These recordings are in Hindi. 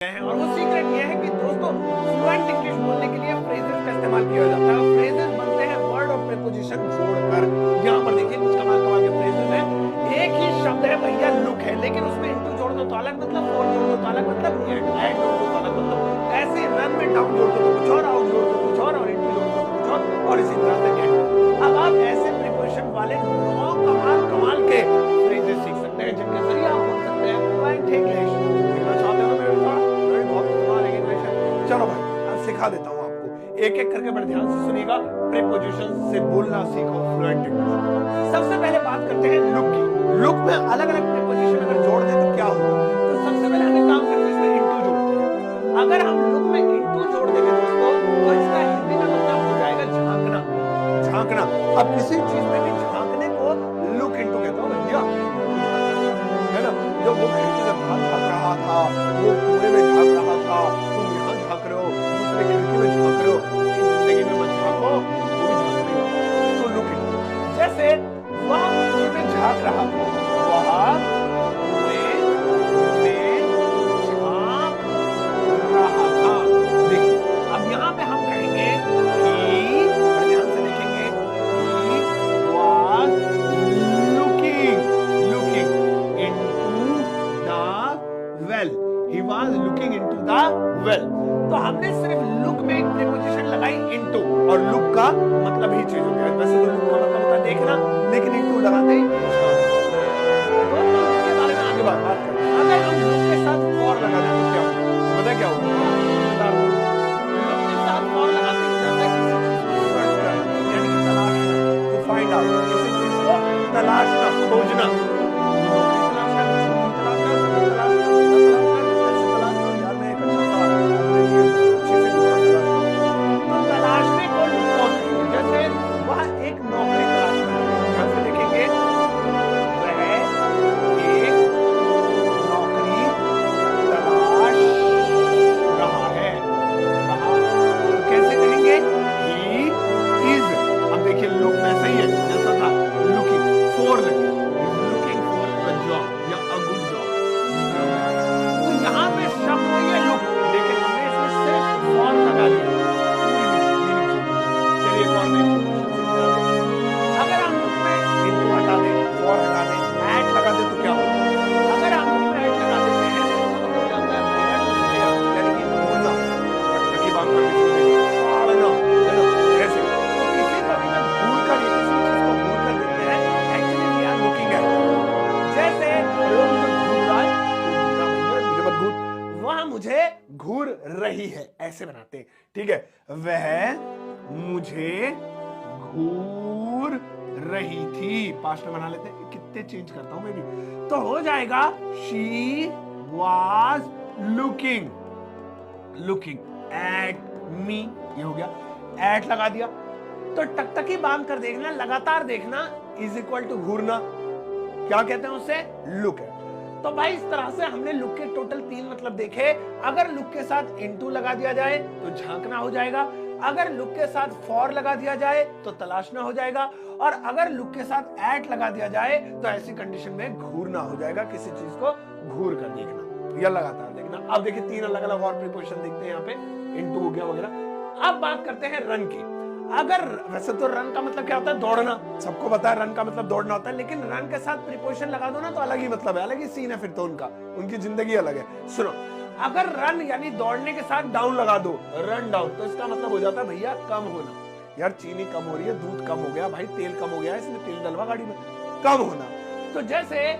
हैं। और वो सीक्रेट ये है कि दोस्तों फ्लुएंट इंग्लिश बोलने के लिए फ्रेजेस का इस्तेमाल किया जाता है। फ्रेजेस बनते हैं वर्ड और प्रीपोजिशन जोड़कर। यहाँ पर देखिए कुछ कमाल कमाल के फ्रेजेस हैं। एक ही शब्द है भैया लुक है, लेकिन उसमें इनटू जोड़ दो तो अलग मतलब, फॉर जोड़ दो तो अलग मतलब, ऐड जोड़ दो तो अलग मतलब। ऐसे रन में डाउन जोड़ दो तो कुछ और जोड़ दो कुछ और इनटू जोड़ दो तो कुछ और इसी तरह से गेट। अब आप ऐसे प्रीपोजिशन वाले 9 कमाल कमाल के फ्रेजेस सीख सकते हैं जिनके जरिए आप बोल सकते हैं फ्लुएंट इंग्लिश। सीखना चाहते हो मेरे साथ? चलो भाई अब सिखा देता हूँ आपको, एक एक करके बड़े ध्यान से सुनिएगा। प्रीपोजिशन से बोलना सीखो फ्लुएंट इंग्लिश। सबसे पहले बात करते हैं लुक की। लुक में अलग अलग प्रीपोजिशन अगर जोड़ दें तो क्या होगा? तो सबसे पहले हमें काम करना है, इसमें इंटू जोड़ते हैं। अगर हम लुक में इंटू जोड़ देंगे दोस्तों तो इसका हिंदी में मतलब हो जाएगा झांकना। झांकना, अब किसी चीज में भी झांकने को लुक इंटू कहता हूँ भैया, है ना? जो वो खिड़की से बाहर झांक रहा था, वो कुएं में झांक रहा था, तुम यहाँ झांक रहे हो, दूसरे खिड़की में झांक रहे हो, जिंदगी में मत झांको, वो भी झांक रही हो, तो लुक इंटू। जैसे वह कुएं में झांक रहा था, वह कुएं में झांक रहा था। देखिए अब यहाँ पे हम कहेंगे he, ध्यान से देखेंगे, he was looking into the well. He was looking into the well. तो हमने सिर्फ लुक में एक प्रीपोजिशन लगाई into, और लुक का मतलब ही चेंज हो गया। वैसे तो लुक का मतलब होता है देखना, लेकिन into लगाते ही तो लुक के बारे में आगे बात करते हैं। अगर हम लुक के साथ for लगा दें तो क्या होगा? पता क्या होगा? लुक के साथ for लगाते हैं यानी कि तलाशना, to find out, किसी चीज को तलाशना, खोजना। घूर रही है, ऐसे बनाते हैं, ठीक है? वह मुझे घूर रही थी, पास्ट में बना लेते हैं, कितने चेंज करता हूं मैं भी, तो हो जाएगा she was looking at me, ये हो गया, at लगा दिया तो टकटकी बांध कर देखना, लगातार देखना इज इक्वल टू घूरना, क्या कहते हैं उसे? लुक है। तो भाई इस तरह से हमने लुक के टोटल 3 मतलब देखे। अगर लुक के साथ इनटू लगा दिया जाए तो झांकना हो जाएगा, अगर लुक के साथ फॉर लगा दिया जाए तो तलाशना हो जाएगा, और अगर लुक के साथ एट लगा दिया जाए तो ऐसी कंडीशन में घूरना हो जाएगा, किसी चीज को घूर कर देखना या लगातार देखना। अब देखिए 3 अलग अलग और प्रीपोजिशन देखते हैं यहाँ पे, इनटू हो गया वगैरह। अब बात करते हैं रन की। अगर वैसे तो रन का मतलब क्या होता है? दौड़ना, सबको पता है रन का मतलब दौड़ना होता है, लेकिन रन के साथ प्रीपोजिशन लगा दो ना तो अलग ही मतलब है, अलग ही सीन है फिर तो उनका, उनकी जिंदगी अलग है। सुनो, अगर रन यानी दौड़ने के साथ डाउन लगा दो, रन डाउन, तो इसका मतलब हो जाता है भैया कम होना। यार चीनी कम हो रही है, दूध कम हो गया, भाई तेल कम हो गया, इसलिए तेल डलवा गाड़ी में, कम होना। तो जैसे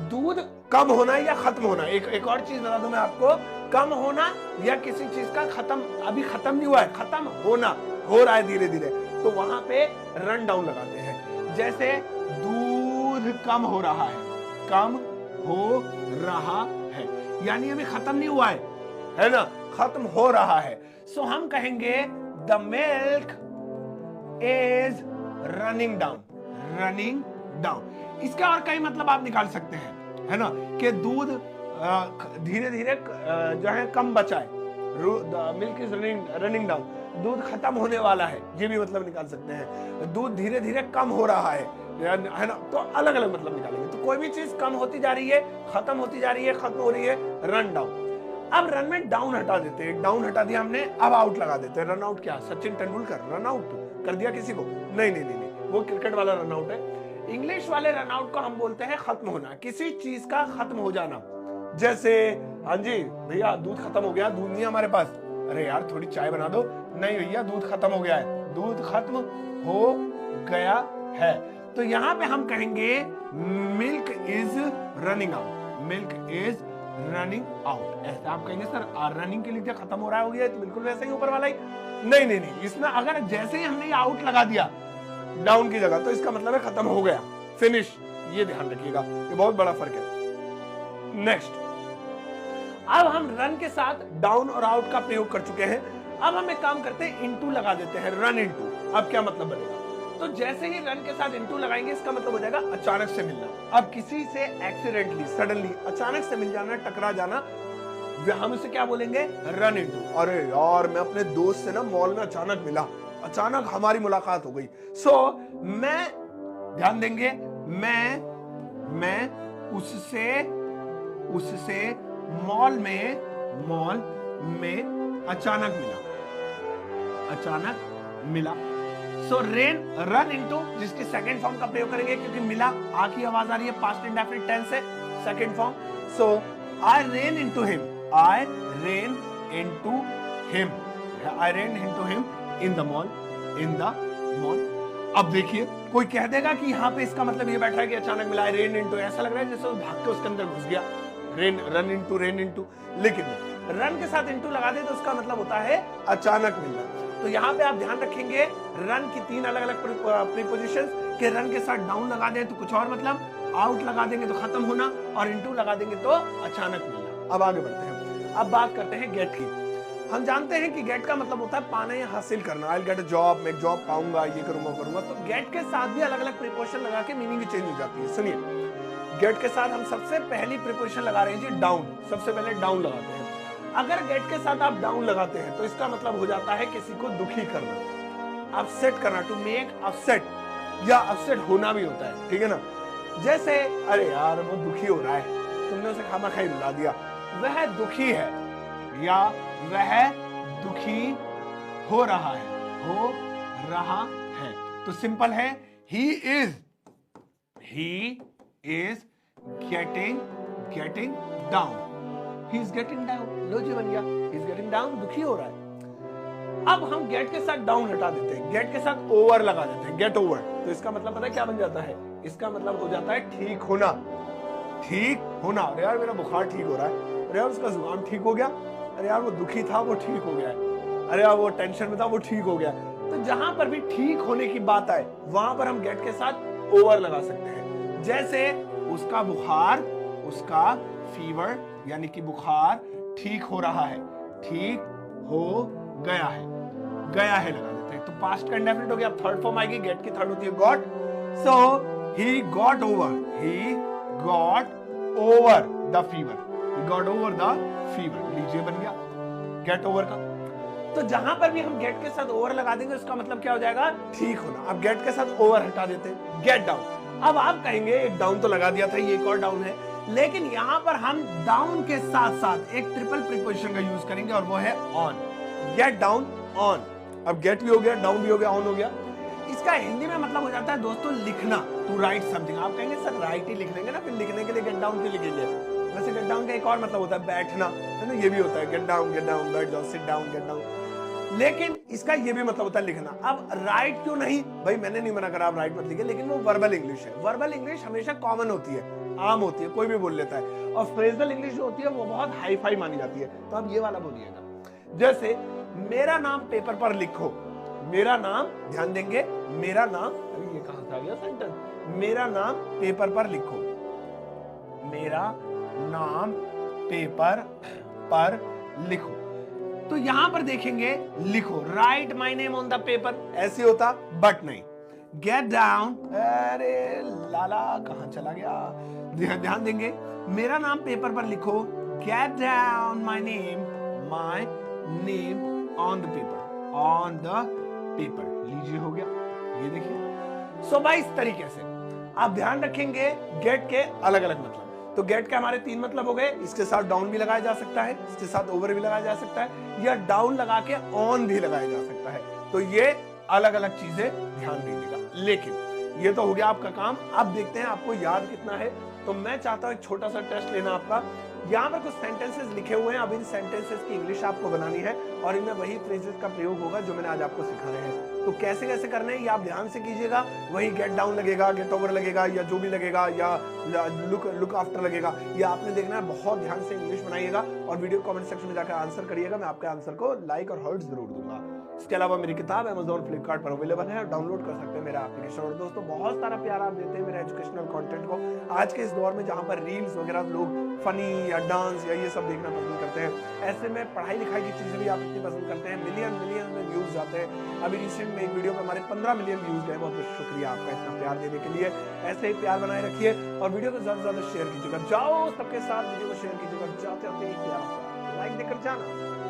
दूध कम होना या खत्म होना, एक और चीज बता दूं मैं आपको, कम होना या किसी चीज का खत्म, अभी खत्म नहीं हुआ है, खत्म होना, हो रहा है धीरे धीरे, तो वहां पे रन डाउन लगाते हैं। जैसे दूध कम हो रहा है, कम हो रहा है यानी अभी खत्म नहीं हुआ है ना, खत्म हो रहा है। सो हम कहेंगे the milk is running down. इसका और कई मतलब आप निकाल सकते हैं, है ना, कि दूध धीरे धीरे जो है कम बचा है, मिल्क इज रनिंग डाउन, दूध खत्म होने वाला है, ये भी मतलब निकाल सकते हैं। दूध धीरे धीरे कम हो रहा है ना, तो अलग अलग मतलब निकालेंगे। तो कोई भी चीज कम होती जा रही है, खत्म होती जा रही है, खत्म हो रही है, रन डाउन। अब रन में डाउन हटा देते हैं, डाउन हटा दिया हमने, अब आउट लगा देते हैं। रन आउट क्या, सचिन तेंदुलकर रन आउट कर दिया किसी को? नहीं नहीं नहीं, नहीं। वो क्रिकेट वाला रन आउट है। इंग्लिश वाले रन आउट को हम बोलते हैं खत्म होना, किसी चीज का खत्म हो जाना। जैसे हाँ जी भैया दूध खत्म हो गया, दूध नहीं हमारे पास, अरे यार थोड़ी चाय बना दो, नहीं भैया दूध खत्म हो गया है, दूध खत्म हो गया है। तो यहाँ पे हम कहेंगे milk is running out, milk is running out. ऐसा आप कहेंगे सर रनिंग के लिए खत्म हो रहा हो गया, तो बिल्कुल वैसे ही ऊपर वाला ही। नहीं नहीं नहीं, इसमें अगर जैसे ही हमने आउट लगा दिया डाउन की जगह, तो इसका मतलब है खत्म हो गया, फिनिश। ये ध्यान रखिएगा, ये बहुत बड़ा फर्क है। नेक्स्ट, अब हम रन के साथ डाउन और आउट का प्रयोग कर चुके हैं। अब हम एक काम करते हैं, इनटू लगा देते हैं, रन इनटू। अब क्या मतलब बनेगा, तो जैसे ही रन के साथ इनटू लगाएंगे, इसका मतलब हो जाएगा अचानक से मिलना। अब किसी से एक्सीडेंटली सडनली अचानक से मिल जाना, टकरा जाना, हम इसे क्या बोलेंगे, रन इनटू। अरे यार मैं अपने दोस्त से ना मॉल में अचानक मिला, अचानक हमारी मुलाकात हो गई। सो मैं, ध्यान देंगे, मैं उससे मॉल में अचानक मिला। सो रन इनटू, जिसकी सेकंड फॉर्म का प्रयोग करेंगे, क्योंकि मिला आ की आवाज आ रही है, पास्ट इंडेफिनिट टेंस है, second form. So I rain into him in the mall. अब देखिए कोई कह देगा कि यहाँ पे इसका मतलब ये बैठा है कि अचानक मिला है, रेन इनटू, ऐसा लग रहा है जैसे वो भाग के उसके अंदर घुस गया, रन इनटू। लेकिन रन के साथ इनटू लगा दे तो उसका मतलब होता है अचानक मिलना। तो यहाँ पे आप ध्यान रखेंगे, रन की 3 अलग अलग प्रीपोजिशंस के, रन के साथ डाउन लगा दें तो कुछ और मतलब, आउट लगा देंगे तो खत्म होना, और इनटू लगा देंगे तो अचानक मिलना। अब आगे बढ़ते हैं, अब बात करते हैं गेट की। हम जानते हैं कि गेट का मतलब होता है पाना या हासिल करना। I will get a job, मैं जॉब पाऊंगा, ये करूंगा। तो गेट के साथ भी अलग अलग प्रीपोजिशन लगा के मीनिंग चेंज हो जाती है। सुनिए, गेट के साथ हम सबसे पहली प्रीपोजिशन लगा रहे हैं जी डाउन। सबसे पहले डाउन लगाते हैं। अगर गेट के साथ आप डाउन लगाते हैं तो इसका मतलब हो जाता है किसी को दुखी करना, अपसेट करना, टू मेक अपसेट, या अपसेट होना भी होता है, ठीक है ना। जैसे अरे यार वो दुखी हो रहा है, तुमने उसे खामखाई रुला दिया, वह दुखी है, या वह दुखी हो रहा है। तो सिंपल है, he is getting down, he is getting down। लो जी बन गया, he is getting down, दुखी हो रहा है। अब हम गेट के साथ डाउन हटा देते हैं, गेट के साथ ओवर लगा देते हैं, गेट ओवर। तो इसका मतलब पता है क्या बन जाता है, इसका मतलब हो जाता है ठीक होना। अरे यार मेरा बुखार ठीक हो रहा है, अरे यार उसका जुकाम ठीक हो गया, अरे यार वो दुखी था वो ठीक हो गया है, अरे यार वो टेंशन में था वो ठीक हो गया। तो जहां पर भी ठीक होने की बात आए वहां पर हम गेट के साथ ओवर लगा सकते हैं। जैसे उसका बुखार, उसका फीवर, यानी कि बुखार ठीक हो रहा है, ठीक हो गया है लगा देते हैं। तो पास्ट का इंडेफिनिट हो गया। अब थर्ड फॉर्म आएगी, गेट की थर्ड होती है got. So he got over the fever, लीजिए बन गया गेट ओवर का। तो जहां पर भी हम गेट के साथ ओवर लगा देंगे उसका मतलब क्या हो जाएगा, ठीक होना। अब गेट के साथ ओवर हटा देते हैं, गेट डाउन। अब आप कहेंगे एक डाउन तो लगा दिया था, ये एक और डाउन है, लेकिन यहां पर हम डाउन के साथ साथ एक ट्रिपल प्रीपोजिशन का यूज करेंगे और वो है ऑन। Get down on. अब गेट भी हो गया, डाउन भी हो गया, ऑन हो गया। इसका हिंदी में मतलब हो जाता है दोस्तों लिखना, टू राइट समथिंग। आप कहेंगे सर राइट ही लिख लेंगे ना, फिर लिखने के लिए गेट डाउन क्यों लिखेंगे। वैसे गेट डाउन का एक और मतलब होता है बैठना, है ना, ये भी होता है गेट डाउन बैठ जाओ, सिट डाउन, गेट डाउन। लेकिन इसका ये भी मतलब होता है लिखना। अब राइट क्यों नहीं, भाई मैंने नहीं मना करा आप राइट मत लिखिए, लेकिन वो वर्बल इंग्लिश है। वर्बल इंग्लिश हमेशा कॉमन होती है, आम होती है, कोई भी बोल लेता है। और फ्रेजल इंग्लिश जो होती है वो बहुत हाई फाई मानी जाती है। तो अब ये वाला बोलिएगा, जैसे मेरा नाम पेपर पर लिखो। मेरा नाम, ध्यान देंगे, मेरा नाम, अरे ये कहां से आ गया सेंटेंस, मेरा नाम पेपर पर लिखो। मेरा नाम पेपर पर लिखो। तो यहां पर देखेंगे लिखो, right my name on the paper, ऐसे होता, बट नहीं। गेट डाउन, अरे लाला कहां चला गया, ध्यान देंगे, मेरा नाम पेपर पर लिखो, get down my name on the paper, लीजिए हो गया। ये देखिए। सो भाई इस तरीके से आप ध्यान रखेंगे गेट के अलग अलग मतलब। तो गेट के हमारे 3 मतलब हो गए, इसके साथ डाउन भी लगाया जा सकता है, इसके साथ ओवर भी लगाया जा सकता है, या डाउन लगा के ऑन भी लगाया जा सकता है। तो ये अलग अलग चीजें ध्यान दीजिएगा। लेकिन ये तो हो गया आपका काम। अब देखते हैं आपको याद कितना है। तो मैं चाहता हूं एक छोटा सा टेस्ट लेना आपका। यहाँ पर कुछ सेंटेंसेस लिखे हुए हैं, अब इन सेंटेंसेस की इंग्लिश आपको बनानी है और इनमें वही फ्रेजेस का प्रयोग होगा जो मैंने आज आपको सिखाने हैं। तो कैसे कैसे करने हैं ये आप ध्यान से कीजिएगा। वही गेट डाउन लगेगा, गेट ओवर लगेगा, या जो भी लगेगा, या लुक आफ्टर लगेगा, ये आपने देखना है। बहुत ध्यान से इंग्लिश बनाइएगा और वीडियो कमेंट सेक्शन में जाकर आंसर करिएगा। मैं आपके आंसर को लाइक और हार्ट जरूर दूंगा। इसके अलावा मेरी किताब Amazon फ्लिपकार्ट पर अवेलेबल है और डाउनलोड कर सकते हैं मेरा एप्लीकेशन। और दोस्तों बहुत सारा प्यार आप देते हैं मेरे एजुकेशनल कंटेंट को। आज के इस दौर में जहां पर रील्स वगैरह लोग फनी या डांस या ये सब देखना पसंद करते हैं, ऐसे में पढ़ाई लिखाई की चीजें भी आप इतनी पसंद करते हैं। मिलियन में व्यूज जाते हैं। अभी रिसेंट में एक वीडियो पे हमारे 15 मिलियन व्यूज गए। बहुत बहुत शुक्रिया आपका इतना प्यार देने के लिए। ऐसे ही प्यार बनाए रखिए और वीडियो को ज्यादा से ज्यादा शेयर कीजिएगा। जाओ सबके साथ वीडियो को शेयर कीजिएगा। जाते जाते एक प्यार लाइक देकर जाना।